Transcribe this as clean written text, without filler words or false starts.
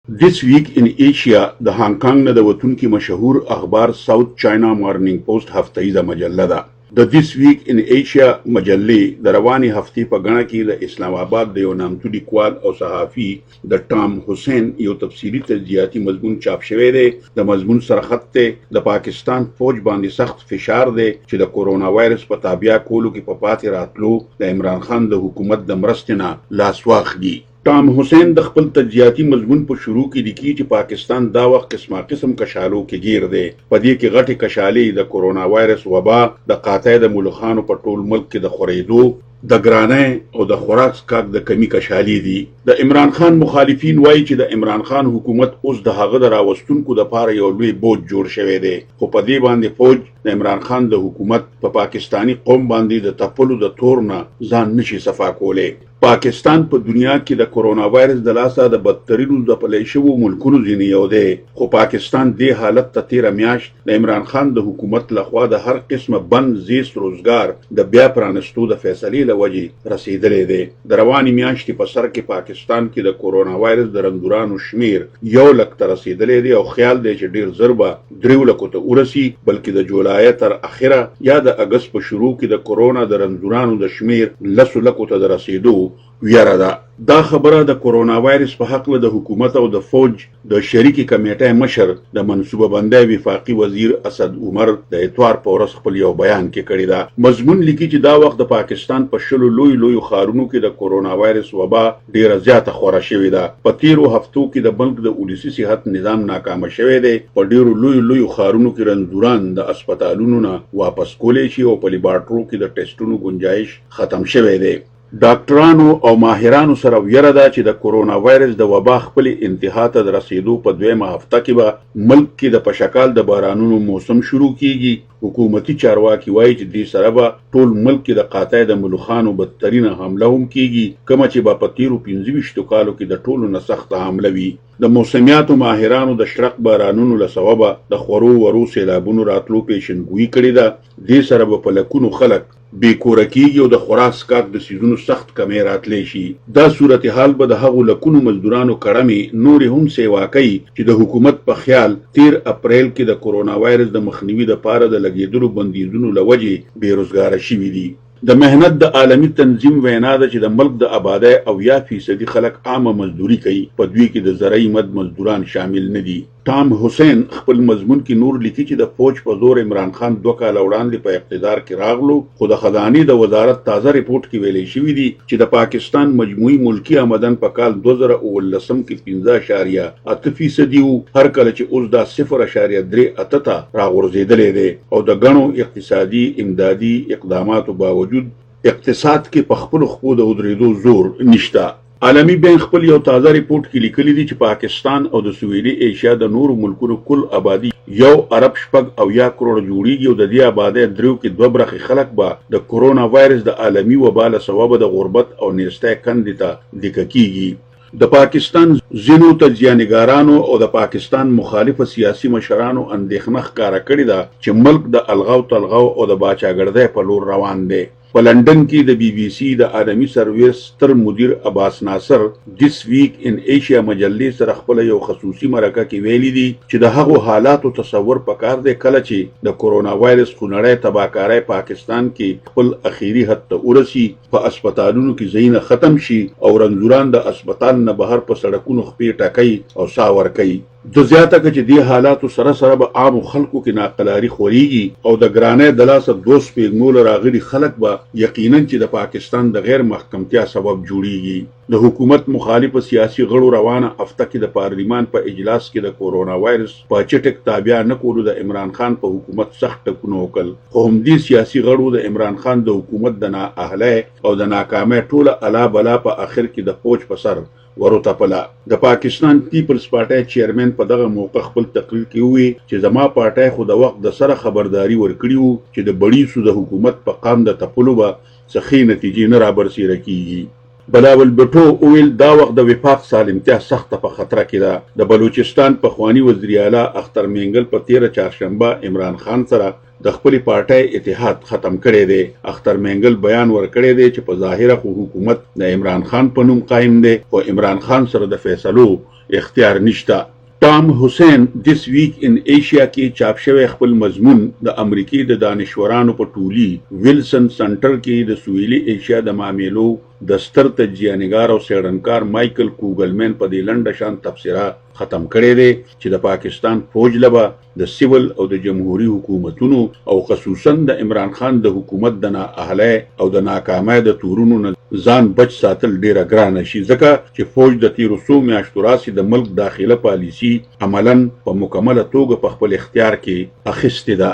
This week in Asia د هانګ کانګ نه د وتونکي مشهور اخبار ساوث چاینا مارنینګ پوسټ هفتهیزه مجله ده. د This week in Asia مجلې د رواني هفتې په غاڼه کې د اسلام آباد د یو نامتو لیکوال او صحافي د ټام حسین یو تفصیلی تجزیاتي مضمون چاپ شوی دی. د مضمون سرخط ته د پاکستان فوج باندې سخت فشار دی چې د کورونا وایرس په تابع کولو کې په پاتې راتلو د عمران خان د حکومت د مرستې نه لاس واخلي. ټام حسین د خپل تجزیاتي مضمون په شروع کې لیکي چې پاکستان دا وخت قسم کشالو کې گیر دی. په دې کې غټې کشالې د کورونا وایرس وبا د قاطع د ملخانو په ټول ملک کې د خورېدو د ګرانۍ او د خوراک سکاک د کمی کشالې دي. د عمران خان مخالفین وایي چې د عمران خان حکومت اوس د هغه د راوستونکو د پاره یو لوی بوج جوړ شوی دی، خو په دې باندې فوج د عمران خان د حکومت په پاکستانی قوم باندې د تپلو د تور نه ځان نشي صفا کولی. پاکستان په دنیا کې د کورونا وایرس د لاسه د بدترینو د پلې شوو ملکونو ځینې یو دی، خو پاکستان دې حالت ته تیره میاشت د عمران خان د حکومت لخوا د هر قسمه بند زیست روزګار د بیا پرانستو د فیصلې له وجې رسیدلی دی. د روانې میاشتې په سر کې پاکستان کې د کورونا وایرس د رنځورانو شمیر 1 لک ته رسیدلی دی او خیال دی چې ډیر زر به 3 لکو ته ورسي، بلکې د جولای تر اخره یا د اګست په شروع کې د کورونا د رنځورانو د شمیر 10 لکو ته د رسیدو ویره ده. دا خبره د کورونا وایرس په حق د حکومت او د فوج د شریکي کمیټې مشر د منصوبه بندۍ وفاقي وزیر اسد عمر د اتوار په ورځ خپل یو بیان کې کړی ده. مضمون لیکي چې دا وخت د پاکستان په شلو لوی ښارونو کې د کورونا وایرس وبا ډیره زیاته خوره شوې ده. په تیرو هفتو کې د ملک د ولسي صحت نظام ناکامه شوی دی. په ډیرو لوی ښارونو کې رنځوران د هسپتالونو نه واپس کولی شي او په لیبارټرو کې د ټیسټونو گنجائش ختم شوی دی. ډاکټرانو او ماهرانو سره ویره ده چې د کورونا وایرس د وبا خپل انتها ته د رسیدو په 2مه هفته کې به ملک کې د پشکال د بارانونو موسم شروع کیږي. حکومتي چارواکي وایي چې دې سره به ټول ملک کې د قاطع د ملخانو بدترینه حمله هم کیږي، کومه چې به په تیرو 25 کالو کې د ټولو نه سخته حمله وي. د موسمیاتو ماهرانو د شرق بارانونو له سببه د خورو ورو سیلابونو راتلو پیشنګویي کړې ده. دې سره به په لکونو خلک بې کوره کیږي او د خوراک سکاک د سیزونو سخت کمی راتلی شي. دا صورتحال به د هغو لکونو مزدورانو کړمې نورې هم سیوا کوي چې د حکومت په خیال 13 اپریل کې د کورونا وایرس د مخنیوي دپاره د لګېدلو بندیزونو له وجې بېروزګاره شوي دي. د مهنت د عالمي تنظیم وینا ده چې د ملک د آبادۍ 80% خلک عامه مزدوري کوي، په دوی کې د زرعي مد مزدوران شامل نه دي. ټام حسین خپل مضمون کې نور لیکي چې د فوج په زور عمران خان 2 کاله وړاندې په اقتدار کې راغلو، خو د خزانې د وزارت تازه ریپورت کې ویلي شوي دي چې د پاکستان مجموعي ملکی آمدن په کال 2019 کې 15.8% وو، هر کله چې اوس دا 0.38 ته راغورځېدلی دی او د ګڼو اقتصادي امدادي اقداماتو باوجود اقتصاد کې په خپلو خپو د ودرېدو زور نشته. عالمی بینک خپل یو تازه ریپورت کې لیکلی دی چې پاکستان او د سویلي ایشیا د نورو ملکونو کل آبادی 1 ارب شپږ او یا کروڑ جوړیږي او د دې آبادۍ دریو کې 2 برخې خلک به د کورونا وایرس د عالمي وبا له سببه د غربت او نیستۍ کندې ته دیکه کیږي. د پاکستان ځینو تجزیه‌نګارانو او د پاکستان مخالفه سیاسي مشرانو اندېښنه ښکاره کړې ده چې ملک د الغاو تلغاو او د باچاګردۍ په لور روان دی. په لندن کې د BBC د عالمي سرویس ستر مدیر عباس ناصر This Week in Asia مجلې سره خپل یو خصوصي مرکه کې ویلي دي چې د هغو حالاتو تصور پکار دی کله چې د کورونا وایرس خونړی تباهکاری پاکستان کې خپل اخیری حد ته ورسي، په هسپتالونو کې ځایونه ختم شي او رنځوران د هسپتال نه بهر په سړکونو خپې ټکوي او ساه ورکوي. د زیاته که چې دې حالاتو سره به عامو خلکو کې ناقلاري خورېږي او د ګرانۍ د لاسه 2 سپېږمو راغلي خلک به یقینا چې د پاکستان د غیر محکمتیا سبب جوړیږي. د حکومت مخالفه سیاسي غړو روانه هفته کې د پارلیمان په اجلاس کې د کورونا وایرس په چټک تابع نه کولو د عمران خان په حکومت سخت ټکونه وکړل، خو همدې سیاسي غړو د عمران خان د حکومت د نااهلۍ او د ناکامۍ ټوله الا بلا په اخر کې د فوج په سر وروتپله. د پاکستان پیپلز پارټۍ چیرمن په دغه موقع خپل تقریر کې وویل چې زما پارټۍ خو د وخت د سره خبرداري ورکړي وو چې د بړیسو د حکومت په قام د تپلو به څه ښې نتیجې نه رابرسېره کیږي. بلاول بټو وویل دا وخت د وفاق سالمتیا سخته په خطر کې ده. د بلوچستان پخوانی وزیر اعلی اختر مینګل په 13 چهارشنبه عمران خان سره د خپل پارټۍ اتحاد ختم کړی دی. اختر مینګل بیان ورکړی دی چې په ظاهره خو حکومت د عمران خان په نوم قائم دی او عمران خان سره د فیصلو اختیار نشته. ټام حسین دیس ویک ان ایشیا کې چاپ شوی خپل مضمون د امریکای د دانشورانو په ټولي ویلسن سنټر کې د سویلي ایشیا د معاملو د ستر تجزیه‌نګار او څېړنکار مایکل کوګلمن په دې لنډه شان تبصره ختم کړی دی چې د پاکستان فوج لبا د سیول او د جمهوریت حکومتونو او خصوصا د عمران خان د حکومت د نااهله او د ناکامۍ د تورونو ځان بچ ساتل ډیره ګرانه شي ځکه چې فوج د تیرو څو میاشتو راځي د ملک داخله پالیسي عملاً په مکمله توګه په خپل اختیار کې اخیستې ده.